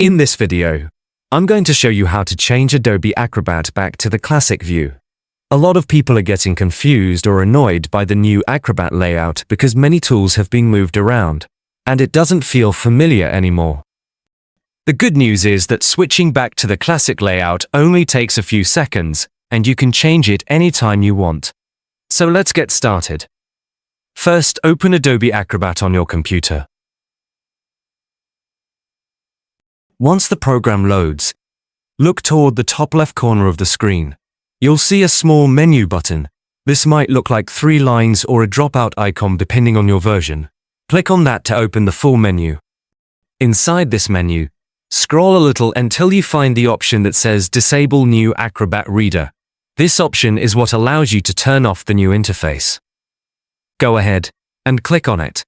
In this video, I'm going to show you how to change Adobe Acrobat back to the classic view. A lot of people are getting confused or annoyed by the new Acrobat layout because many tools have been moved around, and it doesn't feel familiar anymore. The good news is that switching back to the classic layout only takes a few seconds, and you can change it anytime you want. So let's get started. First, open Adobe Acrobat on your computer. Once the program loads, look toward the top left corner of the screen. You'll see a small menu button. This might look like 3 lines or a dropout icon depending on your version. Click on that to open the full menu. Inside this menu, scroll a little until you find the option that says Disable New Acrobat Reader. This option is what allows you to turn off the new interface. Go ahead and click on it.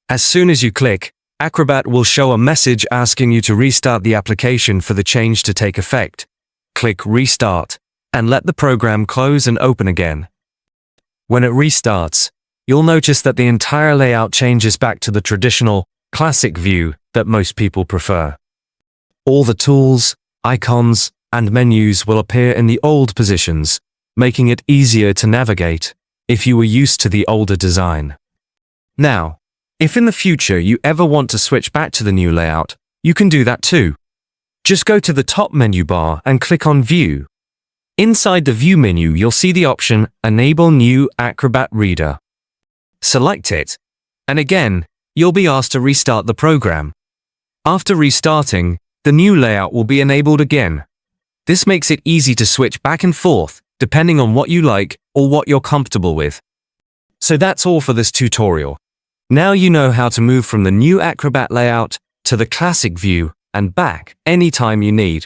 As soon as you click, Acrobat will show a message asking you to restart the application for the change to take effect. Click Restart and let the program close and open again. When it restarts, you'll notice that the entire layout changes back to the traditional, classic view that most people prefer. All the tools, icons, and menus will appear in the old positions, making it easier to navigate if you were used to the older design. Now, if in the future you ever want to switch back to the new layout, you can do that too. Just go to the top menu bar and click on View. Inside the View menu, you'll see the option Enable New Acrobat Reader. Select it, and again, you'll be asked to restart the program. After restarting, the new layout will be enabled again. This makes it easy to switch back and forth, depending on what you like or what you're comfortable with. So that's all for this tutorial. Now you know how to move from the new Acrobat layout to the classic view and back anytime you need.